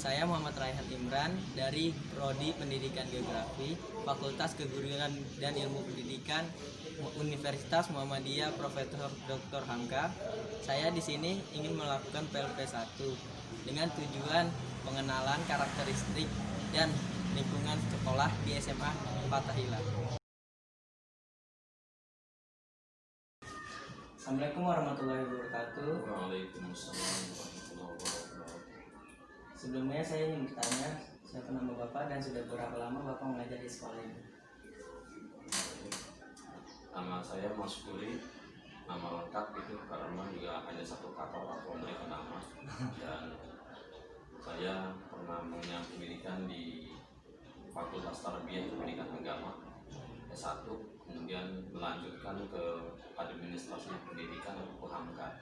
saya Muhammad Raihan Imran dari Prodi Pendidikan Geografi, Fakultas Keguruan dan Ilmu Pendidikan Universitas Muhammadiyah Profesor Dr. Hamka. Saya di sini ingin melakukan PLP 1 dengan tujuan pengenalan karakteristik dan lingkungan sekolah di SMA Fathahillah. Assalamualaikum warahmatullahi wabarakatuh. Waalaikumsalam warahmatullahi wabarakatuh. Sebelumnya saya ingin bertanya, siapa nama Bapak dan sudah berapa lama Bapak mengajar di sekolah ini? Nama saya Mas Kuri. Nama lengkap itu karena juga hanya satu kata orang tua mereka nama. Dan saya pernah mengenyam pendidikan di Fakultas Tarbiyah Pendidikan Agama S1, kemudian melanjutkan ke Administrasi Pendidikan UHAMKA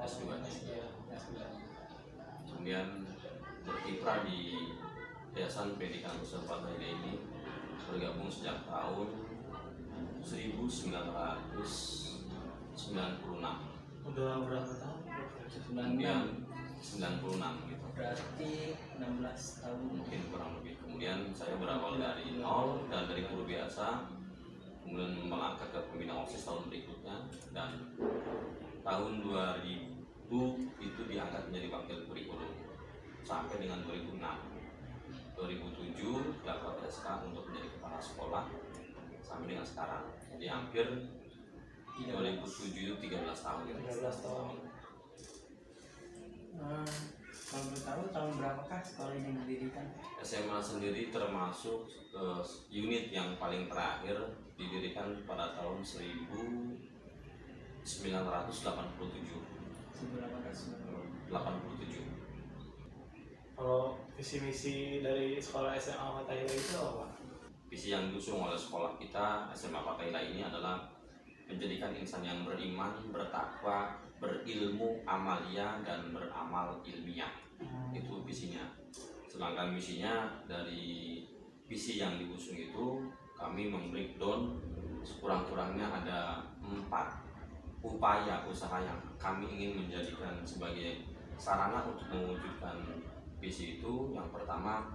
S2 nya. Kemudian berkiprah di Yayasan Pendidikan Usaha Fathahillah ini bergabung sejak tahun 1996. Udah berapa tahun? Kemudian 96 gitu. Berarti 16 tahun. Mungkin kurang lebih. Kemudian saya berawal dari nol dan dari guru biasa, kemudian melangkah ke pembina OSIS tahun berikutnya, dan tahun 2000 itu diangkat menjadi wakil kurikulum sampai dengan 2006. 2007 dapat SK untuk menjadi kepala sekolah sampai dengan sekarang. Jadi hampir 2007 itu 13 tahun. 13 tahun. Kalau boleh tahu tahun berapakah sekolah ini didirikan? SMA sendiri termasuk unit yang paling terakhir didirikan pada tahun 1987. Kalau visi misi dari sekolah SMA Fathahillah itu apa? Visi yang diusung oleh sekolah kita SMA Fathahillah ini adalah menjadikan insan yang beriman, bertakwa, berilmu, amalia, dan beramal ilmiah. Itu visinya. Sedangkan misinya dari visi yang diusung itu kami membreakdown sekurang-kurangnya ada 4 upaya usaha yang kami ingin menjadikan sebagai sarana untuk mewujudkan visi itu. Yang pertama,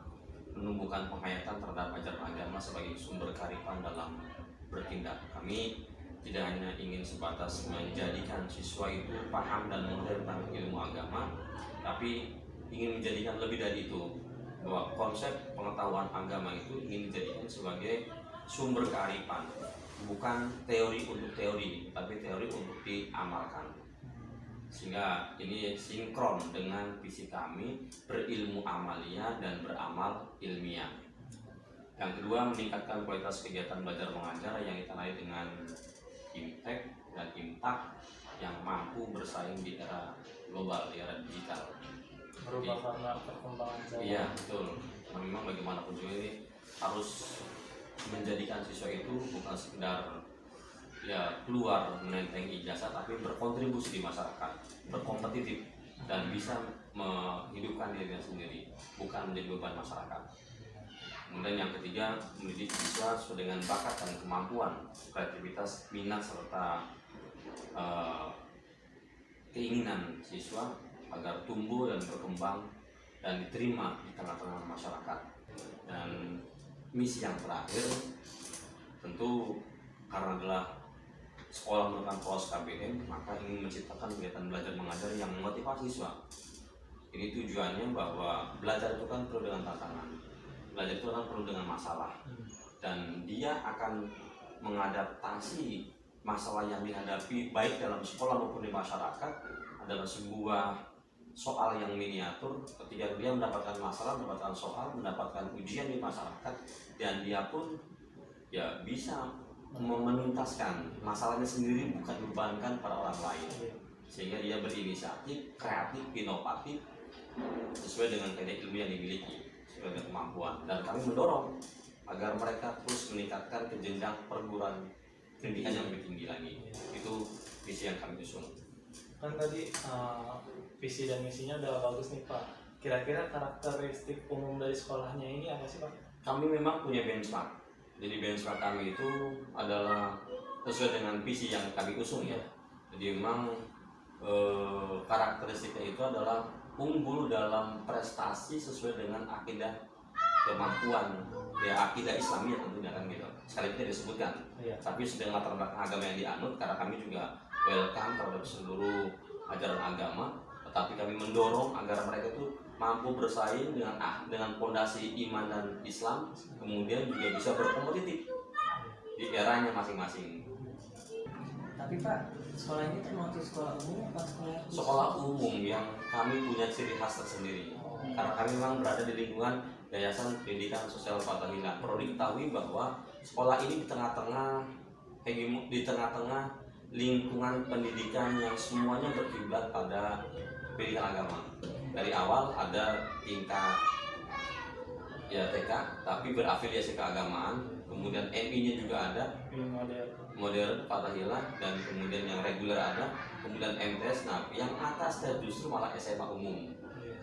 menumbuhkan penghayatan terhadap ajaran agama sebagai sumber kearifan dalam bertindak. Kami tidak hanya ingin sebatas menjadikan siswa itu paham dan mengerti tentang ilmu agama, tapi ingin menjadikan lebih dari itu, bahwa konsep pengetahuan agama itu ingin dijadikan sebagai sumber kearifan, bukan teori untuk teori, tapi teori untuk diamalkan. Sehingga ini sinkron dengan visi kami berilmu amalia dan beramal ilmiah. Yang kedua, meningkatkan kualitas kegiatan belajar mengajar yang ditandai dengan Imtek dan Imtak yang mampu bersaing di era global, di era digital. Berubah karena perkembangan zaman. Iya, betul. Memang bagaimanapun juga ini harus menjadikan siswa itu bukan sekedar ya keluar menenteng ijazah, tapi berkontribusi di masyarakat, berkompetitif, dan bisa menghidupkan dirinya sendiri, bukan menjadi beban masyarakat. Kemudian yang ketiga, mendidik siswa sesuai dengan bakat dan kemampuan, kreativitas, minat, serta keinginan siswa agar tumbuh dan berkembang dan diterima di tengah-tengah masyarakat. Dan misi yang terakhir, tentu karena adalah sekolah merupakan poros KBM, maka ingin menciptakan kegiatan belajar mengajar yang memotivasi siswa. Ini tujuannya bahwa belajar itu kan perlu dengan tantangan, belajar itu kan perlu dengan masalah, dan dia akan mengadaptasi masalah yang dihadapi baik dalam sekolah maupun di masyarakat adalah sebuah soal yang miniatur. Ketika dia mendapatkan masalah, mendapatkan soal, mendapatkan ujian di masyarakat, dan dia pun ya bisa menuntaskan masalahnya sendiri, bukan bebankan pada orang lain, sehingga dia berinisiatif, kreatif, inovatif sesuai dengan kaidah ilmu yang dimiliki, sesuai dengan kemampuan. Dan kami mendorong agar mereka terus meningkatkan ke jenjang perguruan pendidikan yang lebih tinggi lagi. Itu visi yang kami usung. Kan tadi visi dan misinya udah bagus nih Pak. Kira-kira karakteristik umum dari sekolahnya ini apa sih Pak? Kami memang punya benchmark. Jadi benchmark kami itu adalah sesuai dengan visi yang kami usung ya. Jadi memang karakteristiknya itu adalah unggul dalam prestasi sesuai dengan akidah kemampuan, ya akidah Islamiyah tentunya kan gitu. Sekali tidak disebutkan, tapi dengan latar belakang agama yang dianut, karena kami juga welcome terhadap seluruh ajaran agama, tetapi kami mendorong agar mereka itu mampu bersaing dengan fondasi iman dan Islam, kemudian juga bisa berkompetitif di eranya masing-masing. Tapi Pak, sekolah ini termasuk sekolah umum apa sekolah khusus? Sekolah umum yang kami punya ciri khas tersendiri, karena kami memang berada di lingkungan Yayasan Pendidikan Sosial Fathahillah. Perlu diketahui bahwa sekolah ini di tengah-tengah lingkungan pendidikan yang semuanya berkiblat pada pendidikan agama. Dari awal ada tingkat ya TK, tapi berafiliasi keagamaan. Kemudian MI-nya juga ada, modern Fathahillah, dan kemudian yang reguler ada, kemudian MTS. Nah, yang atasnya justru malah SMA umum.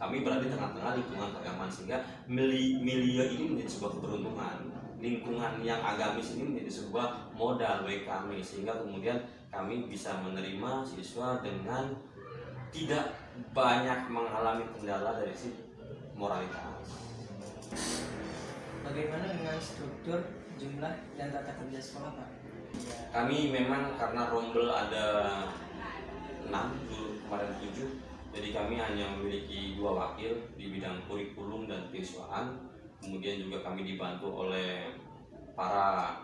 Kami berada di tengah-tengah lingkungan keagamaan, sehingga milieu ini menjadi sebuah keberuntungan. Lingkungan yang agamis ini menjadi sebuah modal bagi kami, sehingga kemudian kami bisa menerima siswa dengan tidak banyak mengalami kendala dari sisi moralitas. Bagaimana dengan struktur, jumlah, dan tata kerja sekolah Pak? Kami memang karena rombel ada 6, dulu kemarin 7, jadi kami hanya memiliki 2 wakil di bidang kurikulum dan keiswaan. Kemudian juga kami dibantu oleh para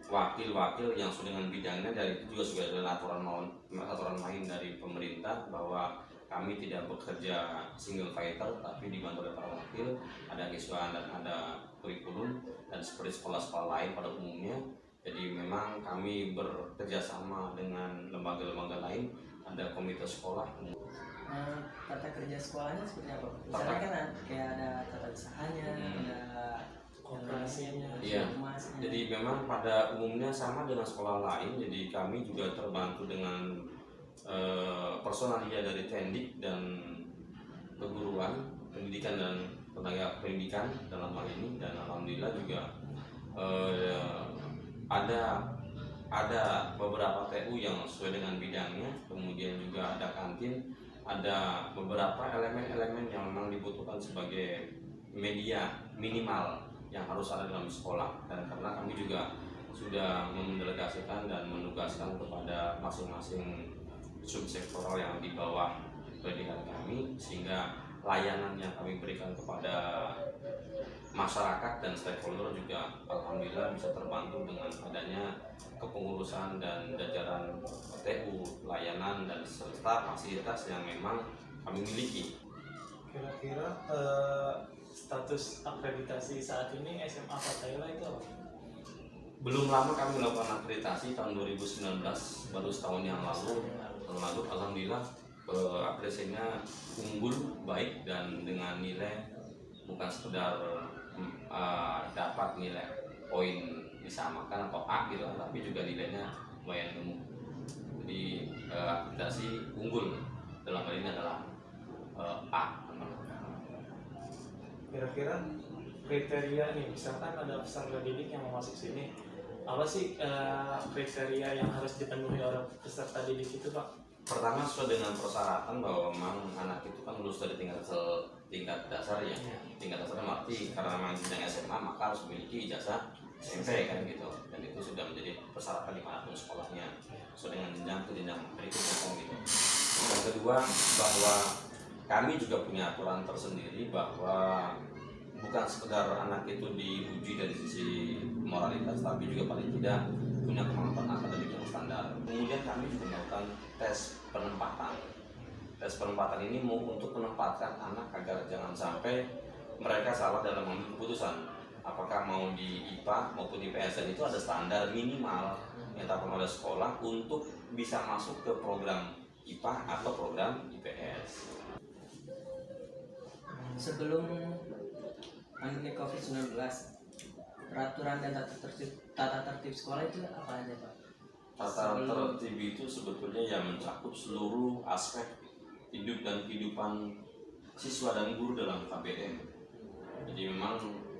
wakil-wakil yang sudah dengan bidangnya, dari itu juga sudah ada aturan main dari pemerintah bahwa kami tidak bekerja single fighter, tapi dibantu oleh para wakil, ada keiswaan dan ada kurikulum, dan seperti sekolah-sekolah lain pada umumnya. Jadi memang kami bekerja sama dengan lembaga-lembaga lain, ada komite sekolah. Tata kerja sekolahnya seperti apa? Misalnya kan kayak ada tata usahanya, ada kooperasinya. Iya. Jadi memang pada umumnya sama dengan sekolah lain. Jadi kami juga terbantu dengan personalia dari Tendik dan keguruan, pendidikan dan tenaga pendidikan dalam hal ini, dan alhamdulillah juga ada beberapa TU yang sesuai dengan bidangnya, kemudian juga ada kantin, ada beberapa elemen-elemen yang memang dibutuhkan sebagai media minimal yang harus ada dalam sekolah. Dan karena kami juga sudah mendelegasikan dan menugaskan kepada masing-masing subsektoral yang di bawah pendidikan kami, sehingga layanan yang kami berikan kepada masyarakat dan stakeholder juga alhamdulillah bisa terbantu dengan adanya kepengurusan dan jajaran TU, layanan dan serta fasilitas yang memang kami miliki. Kira-kira status akreditasi saat ini SMA Fathahillah itu apa? Belum lama kami melakukan akreditasi tahun 2019, baru setahun yang lalu alhamdulillah akreditasinya unggul, baik, dan dengan nilai bukan sekedar dapat nilai poin disamakan atau A gitu, tapi juga nilainya lumayan gemuk. Jadi akreditasi unggul dalam hal ini adalah A. Kira-kira kriteria nih, misalkan ada peserta didik yang mau masuk sini, apa sih kriteria yang harus dipenuhi oleh peserta didik itu Pak? Pertama, sesuai dengan persyaratan bahwa memang anak itu kan lulus dari tingkat dasar ya. Tingkat dasar arti karena memang jenjang SMA maka harus memiliki ijazah SMP kan gitu. Dan itu sudah menjadi persyaratan dimanapun sekolahnya, sesuai dengan jenjang ke jenjang berikutnya kan gitu. Yang kedua, bahwa kami juga punya aturan tersendiri bahwa bukan sekedar anak itu diuji dari sisi moralitas, tapi juga paling tidak punya kemampuan akademik yang standar. Kemudian kami juga melakukan tes penempatan. Tes penempatan ini mau untuk menempatkan anak agar jangan sampai mereka salah dalam mengambil keputusan. Apakah mau di IPA maupun IPS, dan itu ada standar minimal yang ditetapkan oleh sekolah untuk bisa masuk ke program IPA atau program IPS. Sebelum pandemi COVID-19, peraturan dan tata tertib sekolah itu apa aja Pak? Tata tertib itu sebetulnya yang mencakup seluruh aspek hidup dan kehidupan siswa dan guru dalam KBM. Jadi memang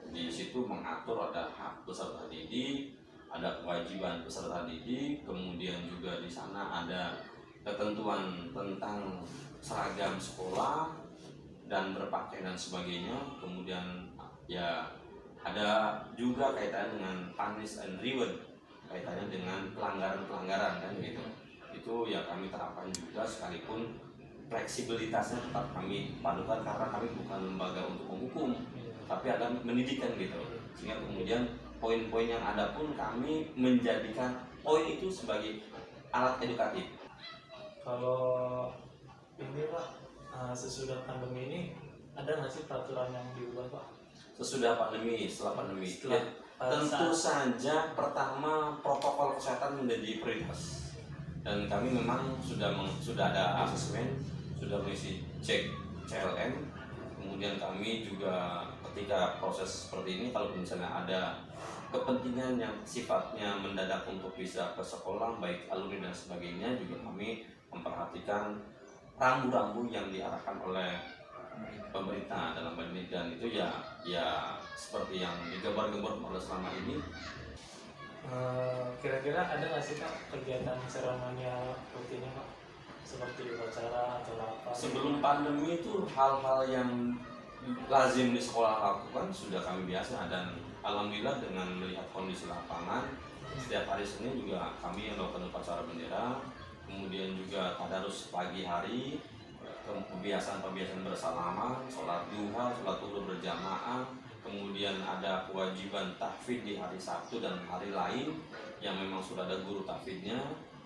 di situ mengatur ada hak peserta didik, ada kewajiban peserta didik, kemudian juga di sana ada ketentuan tentang seragam sekolah dan berpakaian dan sebagainya. Kemudian ya ada juga kaitannya dengan punish and reward, kaitannya dengan pelanggaran-pelanggaran kan gitu. Itu ya kami terapkan juga, sekalipun fleksibilitasnya tetap kami padukan karena kami bukan lembaga untuk menghukum, tapi ada mendidikan gitu. Sehingga kemudian poin-poin yang ada pun kami menjadikan poin itu sebagai alat edukatif. Kalau ini Pak, sesudah pandemi ini ada nggak sih peraturan yang diubah Pak? Sesudah pandemi, setelah pandemi, Setelah tentu saja pertama protokol kesehatan menjadi prioritas. Dan kami memang sudah ada asesmen, sudah mengisi cek CLM. Kemudian kami juga ketika proses seperti ini, kalau misalnya ada kepentingan yang sifatnya mendadak untuk bisa ke sekolah, baik alumni dan sebagainya, juga kami memperhatikan rambu-rambu yang diarahkan oleh pemerintah dalam hal ini. Dan itu ya seperti yang digembar-gembar oleh selama ini. Kira-kira ada nggak sih Pak kegiatan seremonial rutinnya Pak? Seperti upacara atau apa? Sebelum pandemi itu hal-hal yang lazim di sekolah lakukan sudah kami biasa, dan alhamdulillah dengan melihat kondisi lapangan, setiap hari Senin juga kami melakukan upacara bendera, kemudian juga tadarus pagi hari, kebiasaan-kebiasaan bersalaman, sholat duha, sholat zuhur berjamaah, kemudian ada kewajiban tahfidz di hari Sabtu dan hari lain yang memang sudah ada guru tahfidznya,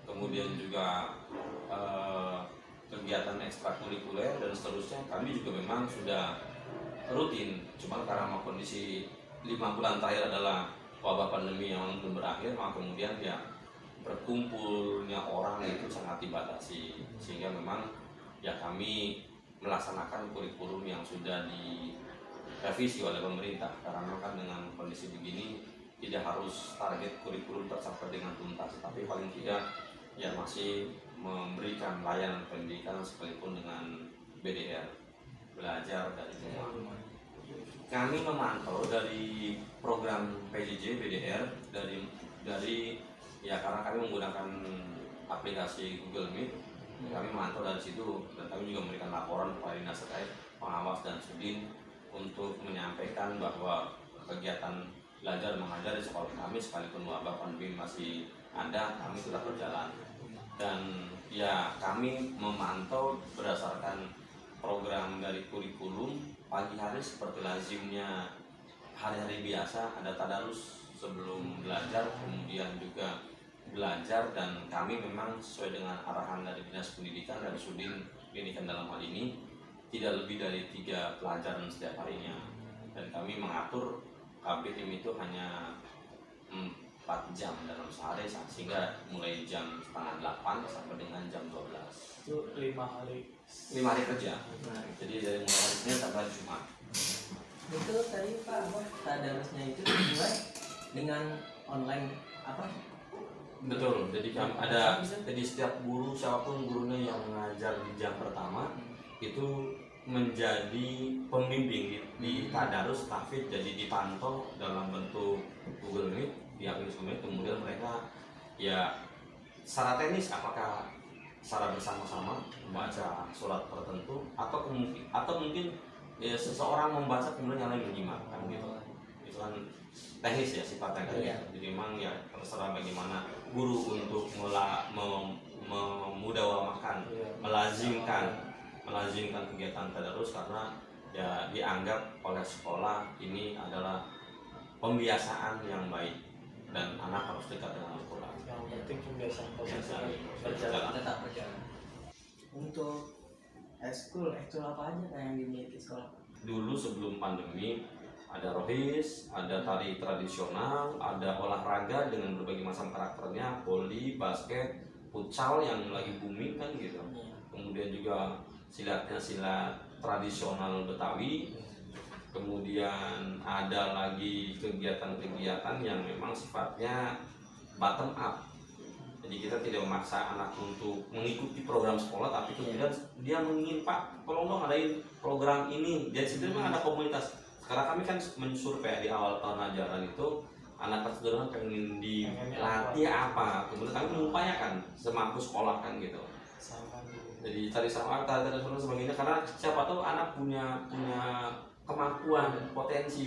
kemudian juga kegiatan ekstrakurikuler dan seterusnya kami juga memang sudah rutin. Cuma karena kondisi 5 bulan terakhir adalah wabah pandemi yang belum berakhir, maka kemudian ya berkumpulnya orang itu sangat dibatasi, sehingga memang ya kami melaksanakan kurikulum yang sudah direvisi oleh pemerintah. Karena kan dengan kondisi begini tidak harus target kurikulum tercapai dengan tuntas, tapi paling tidak ya masih memberikan layanan pendidikan sekalipun dengan BDR, belajar dari rumah. Kami memantau dari program PJJ BDR dari ya karena kami menggunakan aplikasi Google Meet, kami memantau dari situ, dan kami juga memberikan laporan kepada dinas terkait, pengawas dan sudin untuk menyampaikan bahwa kegiatan belajar mengajar di sekolah kami sekalipun wabah pandemi masih ada, kami tetap berjalan. Dan ya kami memantau berdasarkan program dari kurikulum. Pagi hari seperti lazimnya hari-hari biasa ada tadarus sebelum belajar, kemudian juga belajar, dan kami memang sesuai dengan arahan dari Dinas Pendidikan dan Sudin Pendidikan dalam hal ini tidak lebih dari 3 pelajaran setiap harinya, dan kami mengatur KB tim itu hanya 4 jam dalam sehari, sehingga mulai jam setengah 8 sampai dengan jam 12. Itu 5 hari. 5 hari kerja. Jadi dari mulai hari Senin sampai Jumat. Itu tadi Pak, tadarusnya itu dimulai dengan online apa? Betul. Jadi jadi setiap guru, siapapun gurunya yang mengajar di jam pertama itu menjadi pembimbing di tadarus tahfidz, jadi dipantau dalam bentuk Google Meet, di aplikasi Meet. Kemudian mereka ya secara teknis apakah secara bersama-sama membaca surat tertentu atau mungkin ya seseorang membaca kemudian yang lain menyimak kan gitu. Itu kan teknis ya sifatnya kan. Iya. Jadi memang ya terserah bagaimana guru untuk memudahwamakan, melazimkan kegiatan tadarus, karena ya dianggap oleh sekolah ini adalah pembiasaan yang baik dan anak harus dekat dengan Al-Quran. Yang penting pembiasaan positif Berjalan. Tetap berjalan. Untuk ekskul apa aja yang dimiliki sekolah? Dulu sebelum pandemi ada rohis, ada tari tradisional, ada olahraga dengan berbagai macam karakternya, voli, basket, futsal yang lagi booming kan gitu. Kemudian juga silatnya silat tradisional Betawi. Kemudian ada lagi kegiatan-kegiatan yang memang sifatnya bottom up. Jadi kita tidak memaksa anak untuk mengikuti program sekolah, tapi kemudian dia mengingin, Pak, tolong dong adain program ini. Jadi situ memang ada komunitas. Karena kami kan mensurvei di awal tahun ajaran itu anak kelas sederhana pengen Pengennya dilatih apa, kemudian kami mengupayakan semampu sekolah kan gitu. sama dulu. Jadi cari sama cari sebagainya, karena siapa tahu anak punya kemampuan potensi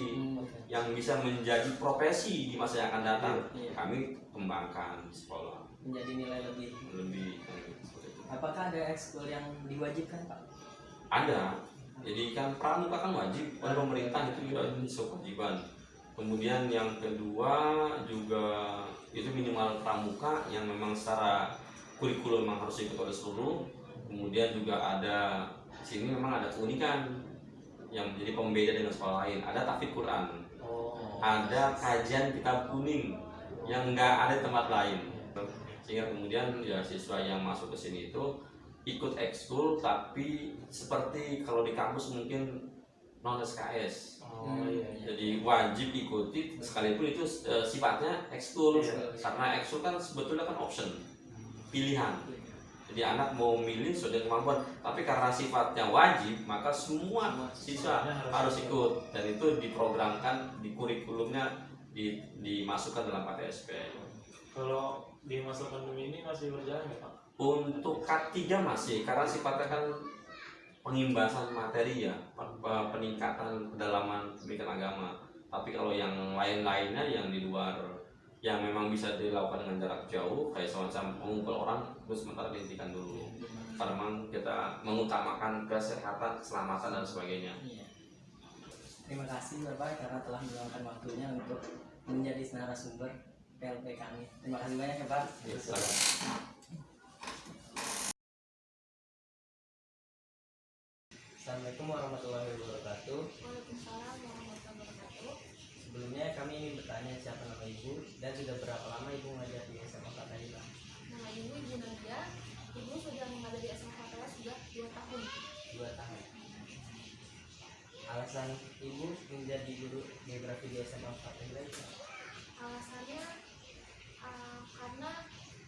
yang bisa menjadi profesi di masa yang akan datang. Iya. Kami kembangkan di sekolah Menjadi nilai lebih. seperti itu. Apakah ada ekskul yang diwajibkan, Pak? Ada. Jadi kan pramuka kan wajib oleh pemerintah, itu juga kewajiban. Kemudian yang kedua juga itu minimal pramuka yang memang secara kurikulum memang harus ikut oleh seluruh. Kemudian juga ada di sini memang ada keunikan yang menjadi pembeda dengan sekolah lain. Ada tahfidz Quran, ada kajian kitab kuning yang nggak ada di tempat lain. Sehingga kemudian ya siswa yang masuk ke sini itu ikut ekskul, tapi seperti kalau di kampus mungkin non SKS. Iya. Jadi wajib ikuti sekalipun itu sifatnya ekskul. Iya. Karena ekskul kan sebetulnya kan option, pilihan. Jadi anak mau milih sesuai dengan kemampuan, tapi karena sifatnya wajib maka semua siswa harus ikut, dan itu diprogramkan di kurikulumnya, dimasukkan dalam KTSP. Kalau di masa pandemi ini masih berjalan ya Pak? Untuk K3 masih, karena sifatnya kan pengimbasan materi ya, peningkatan kedalaman pendidikan agama. Tapi kalau yang lain-lainnya yang di luar, yang memang bisa dilakukan dengan jarak jauh, kayak semacam mengumpul orang, terus sementara dihentikan dulu. Karena memang kita mengutamakan kesehatan, keselamatan dan sebagainya. Iya. Terima kasih Bapak karena telah meluangkan waktunya untuk menjadi narasumber PLP kami. Terima kasih banyak ya Pak. Ya, silakan. Assalamualaikum warahmatullahi wabarakatuh. Waalaikumsalam warahmatullahi wabarakatuh. Sebelumnya kami ingin bertanya siapa nama Ibu dan sudah berapa lama Ibu mengajar di SMA Fatahila? Nama Ibu Nadia. Ibu sudah mengajar di SMA Fatahila sudah 2 tahun. 2 tahun. Alasan Ibu menjadi guru geografi di SMA Fatahila itu? Alasannya karena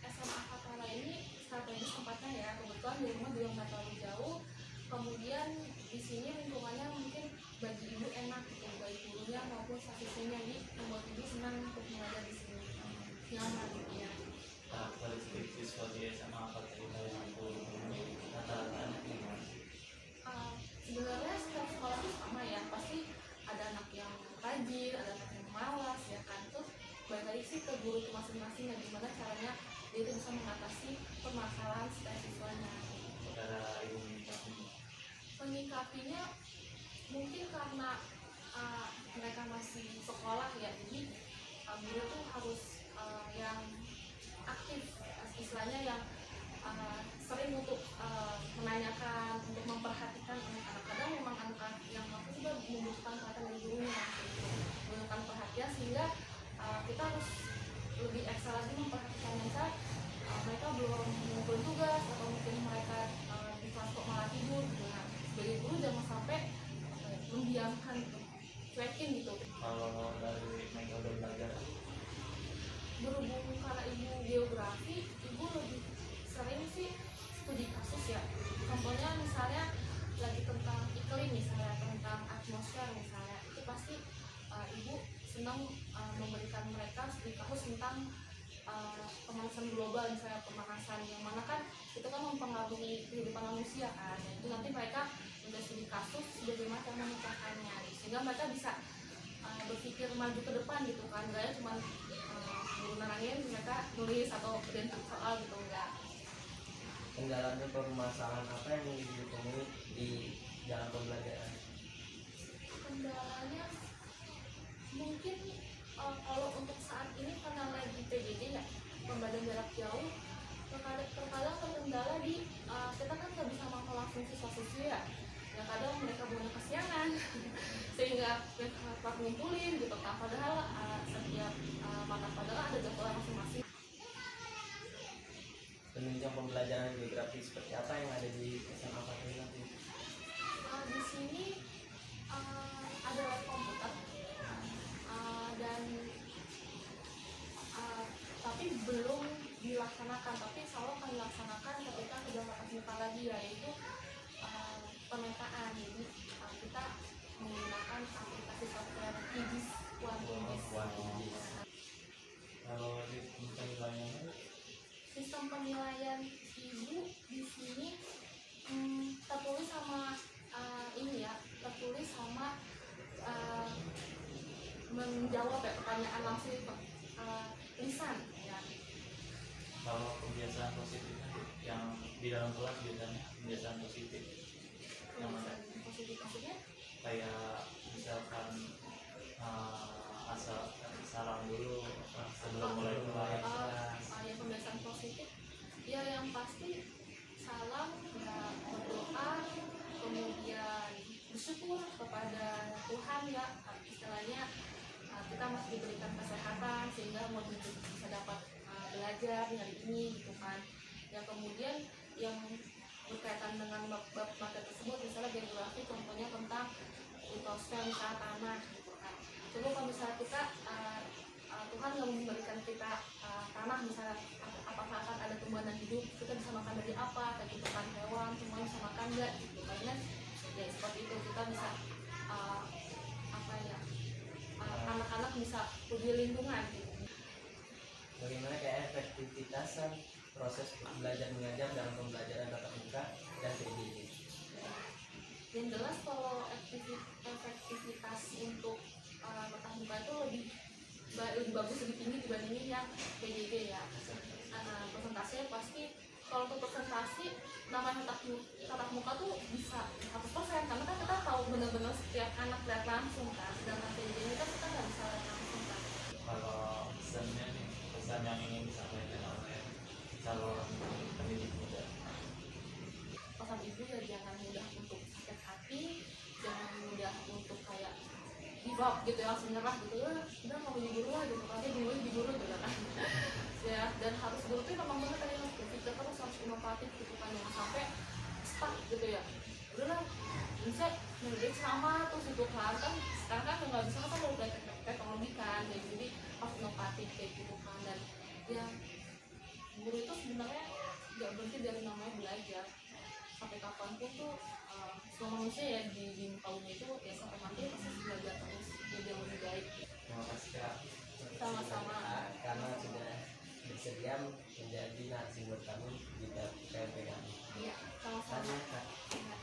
SMA Fatahila ini strategis tempatnya ya. Kebetulan di rumah juga nggak terlalu jauh. Kemudian di sini lingkungannya mungkin bagi ibu enak gitu, baik gurunya maupun siswanya, ini membuat ibu senang untuk mengajar di sini, nyaman gitu ya. Karakteristik siswa di SMA Fatahila yang aku ini rata-ratanya gimana? Sebenarnya setiap sekolah itu sama ya, pasti ada anak yang rajin, ada anak yang malas ya kan. Terus balik lagi sih ke guru itu masing-masing ya, gimana caranya dia itu bisa mengatasi permasalahan setiap siswanya. Cara ibu Menyikapinya mungkin karena mereka masih sekolah ya, jadi guru tuh harus yang aktif, istilahnya yang sering untuk menanyakan, untuk memperhatikan anak-anak. Kadang memang anak-anak yang waktu juga membutuhkan perhatian dari gurunya, membutuhkan perhatian, sehingga kita harus lebih ekstra lagi memperhatikan mereka belum mengumpul tugas, atau mungkin mereka di kelas kok malah tidur gitu. Nah, sebagai guru jangan sampai memdiamkan gitu, cuekin gitu. kalau dari metode belajar Berhubung karena ibu geografi, ibu lebih sering sih studi kasus ya. Contohnya misalnya lagi tentang iklim, misalnya tentang atmosfer misalnya, itu pasti ibu senang memberikan mereka studi kasus tentang pemanasan global, misalnya pemanasan yang mana kan itu kan mempengaruhi kehidupan manusia kan. Itu nanti mereka udah studi kasus bagaimana cara memecahkannya, sehingga mereka bisa berpikir maju ke depan gitu kan, gak cuma guru nerangin mereka nulis atau kerjain soal gitu, enggak. Kendala dan permasalahan apa yang ditemui di dalam pembelajaran? Kendalanya mungkin kalau untuk saat ini karena lagi PJJ ya, pembelajaran jarak jauh, terkadang terkendala di kita kan nggak bisa mantau langsung siswa-siswi ya. Ya kadang mereka punya kesiangan sehingga mereka harus ngumpulin gitu kan, padahal setiap mata pelajaran ada jadwal masing-masing. Penunjang pembelajaran geografi seperti apa yang ada di SMA Fatahila? Di sini ada lab komputer dan tapi belum dilaksanakan, tapi insya Allah akan dilaksanakan ketika sudah tatap muka lagi, yaitu pemetaan. Jadi kita menggunakan aplikasi software QGIS, QuantumGIS. Kalau di penilaian Sistem penilaian ibu di sini tertulis sama ini ya, tertulis sama menjawab ya pertanyaan langsung lisan ya. kalau kebiasaan positif yang di dalam kelas biasanya kebiasaan positif yang mana? Positif maksudnya Kayak misalkan asal salam dulu sebelum mulai kelas. yang pembiasaan positif ya, yang pasti salam ya, berdoa, kemudian bersyukur kepada Tuhan ya, istilahnya kita masih diberikan kesehatan sehingga mau bisa dapat belajar di hari ini gitu kan. Yang kemudian yang berkaitan dengan bab materi tersebut, misalnya geografi, contohnya tentang litosfer, misalnya tanah gitu kan. Coba kalau misalnya kita Tuhan nggak memberikan kita tanah, misalnya apakah akan ada tumbuhan yang hidup, kita bisa makan dari apa, kayak gitu kan, hewan semuanya bisa makan nggak gitu kan. Ya seperti itu kita bisa apa ya, anak-anak bisa lebih lingkungan gitu. Bagaimana kayak efektivitasan proses belajar mengajar dalam pembelajaran tatap muka dan PJJ? Yang jelas kalau efektivitas untuk tatap muka itu lebih bagus, lebih tinggi dibandingin yang PJJ ya. Presentasinya pasti, kalau untuk presentasi namanya tatap muka tuh bisa 100%, karena kan kita tahu benar-benar setiap anak lihat langsung kan, sedangkan PJJ ini kan kita nggak bisa lihat langsung kan. Kalau pesannya nih, pesan yang ingin disampaikan oleh calon pendidik muda. Pesan ibu ya, jangan mudah untuk sakit hati, jangan mudah untuk kayak give up gitu ya, langsung nyerah gitu, udah mau jadi guru lah gitu, nanti di guru gitu kan. Ya, dan harus guru tuh memang bener tadi harus berpikir terus, harus inovatif gitu kan, jangan sampai stuck gitu ya. Udah lah, bisa menjadi ceramah terus gitu kan, sekarang kan nggak bisa kan kalau udah teknologi kan, jadi harus inovatif kayak gitu kan. Dan ya guru itu sebenarnya nggak berhenti dari namanya belajar, sampai kapanpun tuh semua manusia ya di muka bumi itu ya sampai mati pasti belajar terus jadi yang lebih baik. Terima kasih Kak. Sama-sama. Karena sudah bersedia menjadi narasumber kami di PLP kami. Iya, sama-sama. Kak. Ya.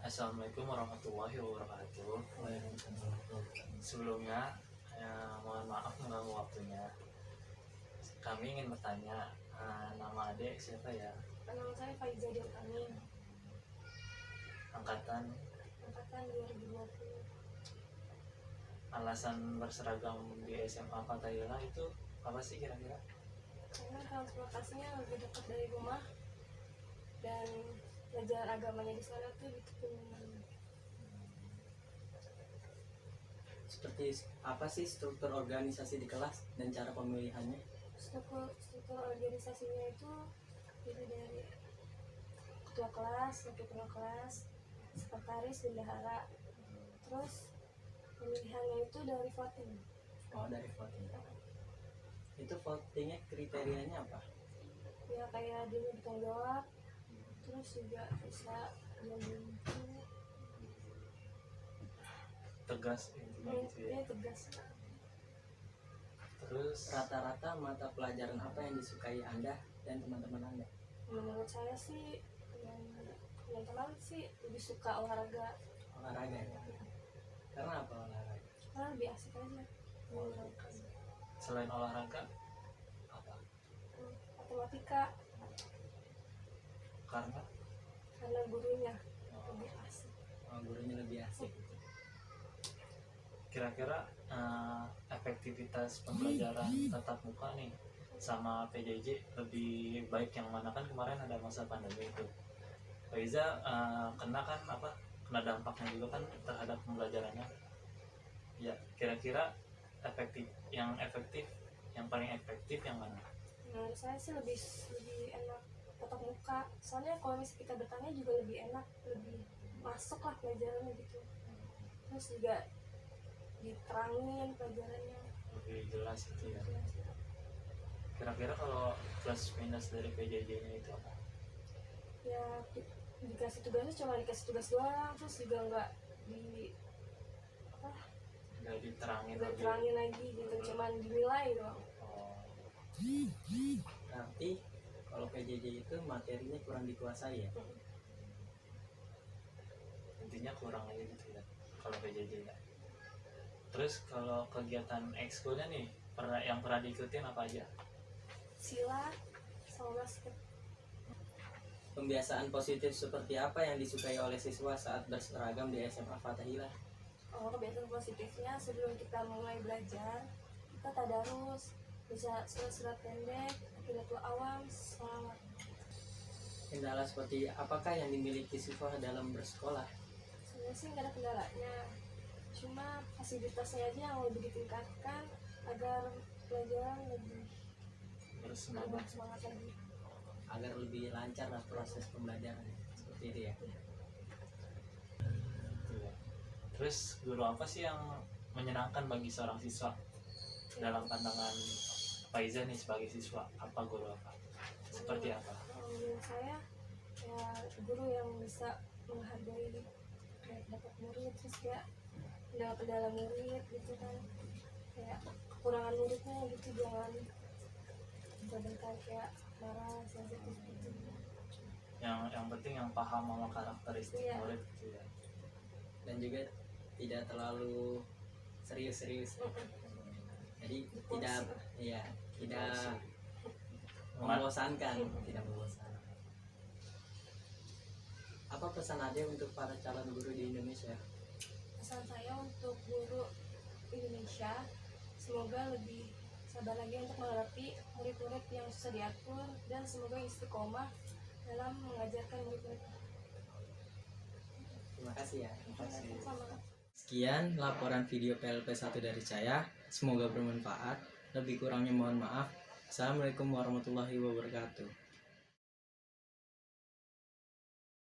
Assalamualaikum warahmatullahi wabarakatuh. Sebelumnya, mohon maaf mengganggu waktunya. Kami ingin bertanya, nama adik siapa ya? Nama saya Faiza Dian Amin, Angkatan, angkatan 2020. alasan berseragam di SMA Fatahillah itu apa sih kira-kira? Karena transportasinya lebih dekat dari rumah dan belajar agamanya di sana tuh gitu. Seperti apa sih struktur organisasi di kelas dan cara pemilihannya? Struktur organisasinya itu jadi dari ketua kelas, wakil ketua kelas, sekretaris, bendahara. Terus pemilihannya itu dari voting. Oh, dari voting. Itu votingnya kriterianya apa? Ya kayak dia bertanggung jawab, terus juga bisa membantu, Tegas intinya gitu ya. dia tegas. Terus Rata-rata mata pelajaran apa yang disukai Anda dan teman-teman Anda? Menurut saya sih yang teman sih lebih suka olahraga, Olahraga ya? Karena apa olahraga? karena lebih asik aja. selain olahraga apa? Matematika Karena karena gurunya lebih asik. Gurunya lebih asik. kira-kira efektivitas pembelajaran tatap muka nih sama PJJ lebih baik yang mana? Kan kemarin ada masa pandemi itu. Faiza kena dampaknya juga kan terhadap pembelajarannya. Ya, kira-kira yang paling efektif yang mana? Menurut saya sih lebih enak tatap muka. Soalnya kalau misalnya kita bertanya juga lebih enak, lebih masuk lah pelajarannya gitu. Terus juga diterangin pelajarannya. Lebih jelas gitu ya. Kira-kira kalau plus minus dari PJJ-nya itu apa? Ya dikasih tugasnya cuma dikasih tugas doang, terus juga nggak nggak diterangin nggak lagi. terangin lagi gitu, cuman dinilai doang. Oh, Berarti kalau PJJ itu materinya kurang dikuasai ya. intinya kurang aja gitu ya kalau PJJ ya. Terus kalau kegiatan ekskulnya nih yang pernah diikutin apa aja? Silat sama basket. Pembiasaan positif seperti apa yang disukai oleh siswa saat berseragam di SMA Fathahillah? Kebiasaan positifnya sebelum kita mulai belajar kita tadarus, bisa surat-surat pendek, akidatul awam, sholawat. Kendala seperti apakah yang dimiliki siswa dalam bersekolah? Sebenarnya sih nggak ada kendalanya, cuma fasilitasnya aja yang lebih ditingkatkan agar pelajaran lebih Bersemangat. semangat lagi. Agar lebih lancar lah proses pembelajaran seperti itu ya. Gitu ya. Terus guru apa sih yang menyenangkan bagi seorang siswa? Dalam pandangan Faiza nih sebagai siswa, apa guru apa? Seperti apa? Menurut saya ya guru yang bisa menghargai kayak dapat murid, terus kayak kendala-kendala murid gitu kan, kayak kekurangan muridnya gitu, jangan kayak marah, sensitif gitu. Yang penting yang paham sama karakteristik Iya. murid gitu ya. Dan juga tidak terlalu serius-serius. Jadi tidak membosankan, tidak membosankan. Apa pesan Ade untuk para calon guru di Indonesia? Pesan saya untuk guru Indonesia, semoga lebih sabar lagi untuk menghadapi murid-murid yang susah diatur, dan semoga istiqomah dalam mengajarkan murid-murid. Terima kasih ya. Sama. Sekian laporan video PLP 1 dari saya. Semoga bermanfaat. Lebih kurangnya mohon maaf. Assalamualaikum warahmatullahi wabarakatuh.